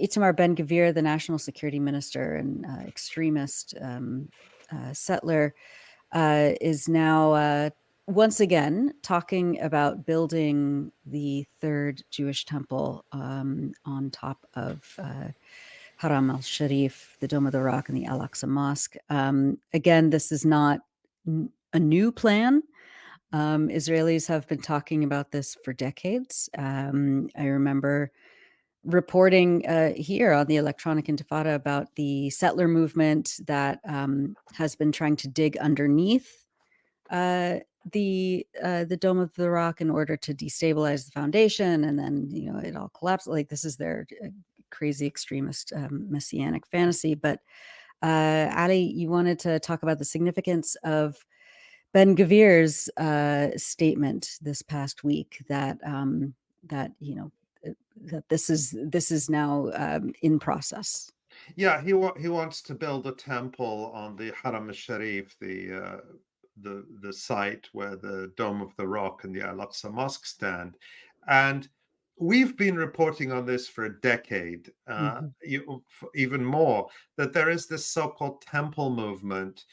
Itamar Ben-Gvir, the national security minister and extremist settler, is now once again talking about building the third Jewish temple on top of Haram al-Sharif, the Dome of the Rock, and the al-Aqsa Mosque. Again, this is not a new plan. Israelis have been talking about this for decades. I remember reporting here on the Electronic Intifada about the settler movement that has been trying to dig underneath the Dome of the Rock in order to destabilize the foundation, and then it all collapsed. Like, this is their crazy extremist messianic fantasy. But Ali, you wanted to talk about the significance of Ben-Gvir's statement this past week that that this is now in process. Yeah, he wants to build a temple on the Haram al-Sharif, the site where the Dome of the Rock and the Al-Aqsa Mosque stand, and we've been reporting on this for a decade, even more, that there is this so-called temple movement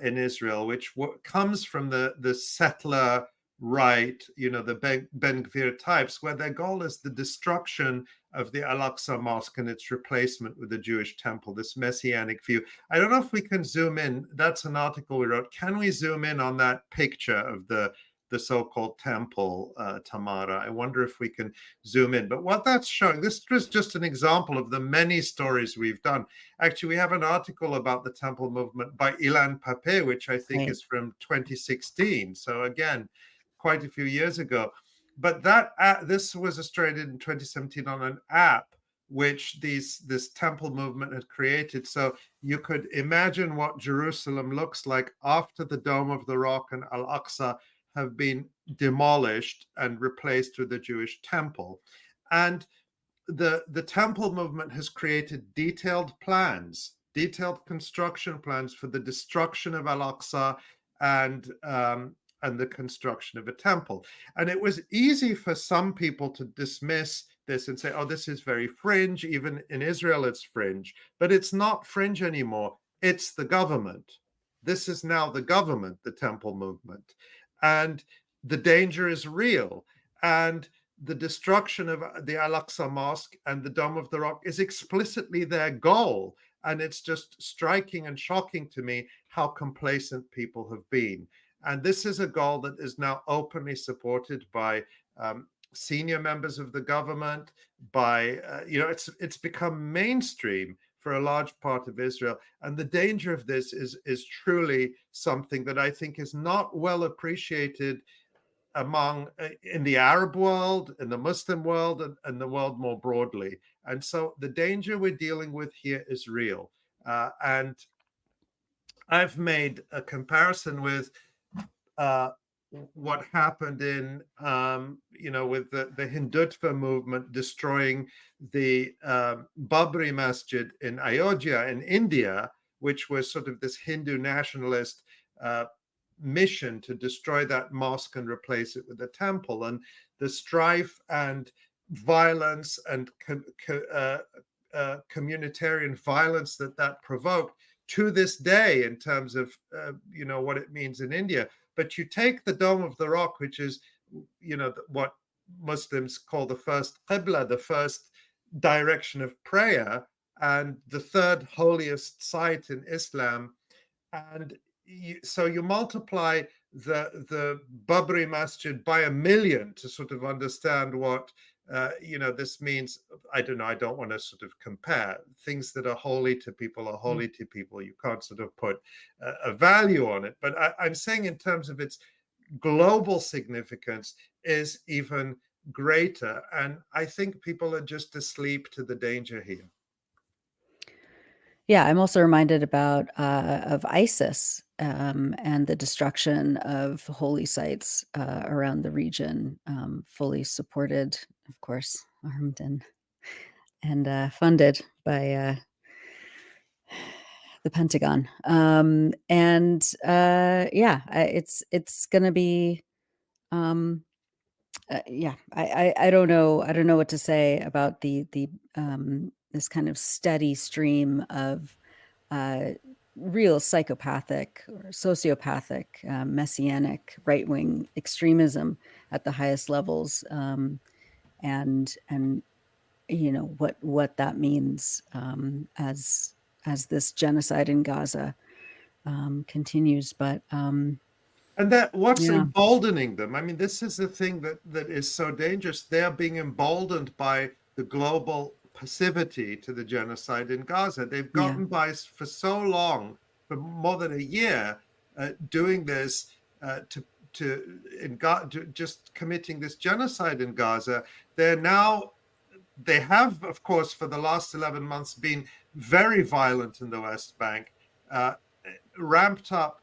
in Israel, which comes from the settler right, the Ben-Gvir types, where their goal is the destruction of the Al-Aqsa Mosque and its replacement with the Jewish temple, this messianic view. I don't know if we can zoom in. That's an article we wrote. Can we zoom in on that picture of the so-called temple, Tamara? I wonder if we can zoom in. But what that's showing, this was just an example of the many stories we've done. Actually, we have an article about the temple movement by Ilan Pape, which I think is from 2016. So again, quite a few years ago. But this was illustrated in 2017 on an app which this temple movement had created. So you could imagine what Jerusalem looks like after the Dome of the Rock and Al-Aqsa have been demolished and replaced with the Jewish temple. And the temple movement has created detailed construction plans for the destruction of Al-Aqsa and the construction of a temple. And it was easy for some people to dismiss this and say, oh, this is very fringe. Even in Israel, it's fringe. But it's not fringe anymore. It's the government. This is now the government, the temple movement. And the danger is real. And the destruction of the Al-Aqsa Mosque and the Dome of the Rock is explicitly their goal. And it's just striking and shocking to me how complacent people have been. And this is a goal that is now openly supported by senior members of the government, by, it's become mainstream for a large part of Israel. And the danger of this is truly something that I think is not well appreciated in the Arab world, in the Muslim world, and the world more broadly. And so the danger we're dealing with here is real. And I've made a comparison with what happened in, with the Hindutva movement destroying the Babri Masjid in Ayodhya in India, which was sort of this Hindu nationalist mission to destroy that mosque and replace it with a temple. And the strife and violence and communitarian violence that provoked to this day in terms of what it means in India. But you take the Dome of the Rock, which is what Muslims call the first qibla, the first direction of prayer, and the third holiest site in Islam, and so you multiply the Babri Masjid by 1 million to sort of understand what this means. I don't know. I don't want to sort of compare. Things that are holy to people are holy to people. You can't sort of put a value on it. But I'm saying in terms of its global significance is even greater. And I think people are just asleep to the danger here. Yeah, I'm also reminded of ISIS and the destruction of holy sites around the region, fully supported, of course, armed and funded by the Pentagon. It's going to be. I don't know what to say about the this kind of steady stream of uh, real psychopathic or sociopathic, messianic right-wing extremism at the highest levels, and what that means as this genocide in Gaza continues. But And that what's yeah, emboldening them? I mean, this is the thing that is so dangerous. They're being emboldened by the global passivity to the genocide in Gaza. They've yeah, gotten by for so long, for more than a year, doing this to just committing this genocide in Gaza. They have, of course, for the last 11 months been very violent in the West Bank, uh, ramped up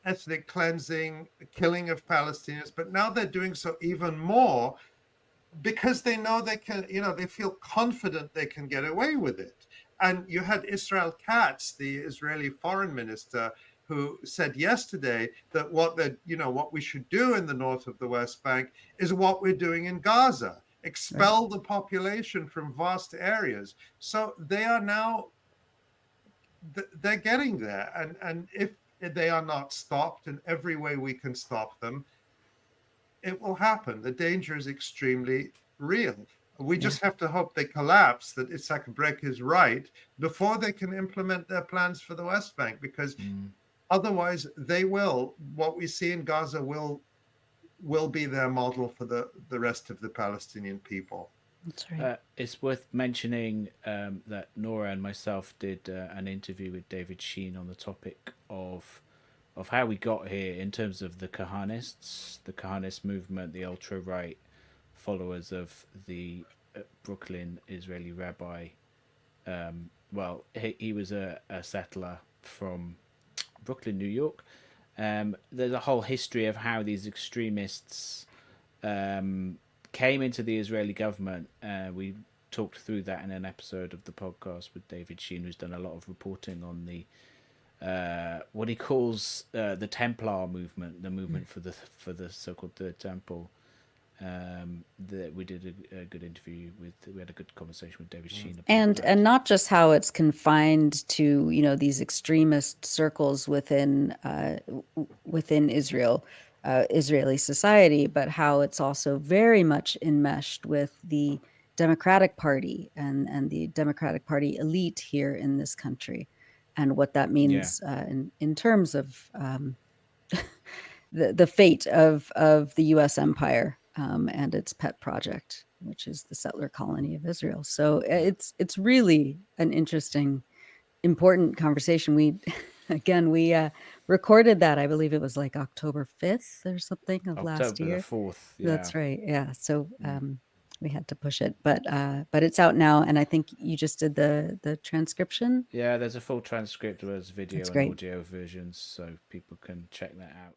ethnic cleansing, killing of Palestinians, but now they're doing so even more because they know they can, they feel confident they can get away with it. And you had Israel Katz, the Israeli foreign minister, who said yesterday that what we should do in the north of the West Bank is what we're doing in Gaza, right, expel the population from vast areas. So they are now they're getting there, and if they are not stopped in every way we can stop them, it will happen. The danger is extremely real. We yeah, just have to hope they collapse, that Itzhak Breck is right, before they can implement their plans for the West Bank, because Mm. otherwise what we see in Gaza will be their model for the rest of the Palestinian people. that's right. It's worth mentioning that Nora and myself did an interview with David Sheen on the topic of how we got here in terms of the Kahanists, the Kahanist movement, the ultra right followers of the Brooklyn Israeli rabbi. Well, he was a settler from Brooklyn, New York. There's a whole history of how these extremists um, came into the Israeli government. We talked through that in an episode of the podcast with David Sheen, who's done a lot of reporting on the what he calls the Templar movement, the movement for the so-called Third Temple. That we did a good interview with. We had a good conversation with David Sheen about and that. not just how it's confined to these extremist circles within Israel, Israeli society, but how it's also very much enmeshed with the Democratic Party and the Democratic Party elite here in this country, and what that Yeah, means in terms of the fate of the U.S. empire, and its pet project, which is the settler colony of Israel. So it's really an interesting, important conversation. We again we recorded that, I believe it was like October 5th or something of last October the year. 4th. Yeah. That's right. Yeah. So Mm. we had to push it, but it's out now, and I think you just did the transcription. Yeah, there's a full transcript as That's video and great. audio versions, so people can check that out.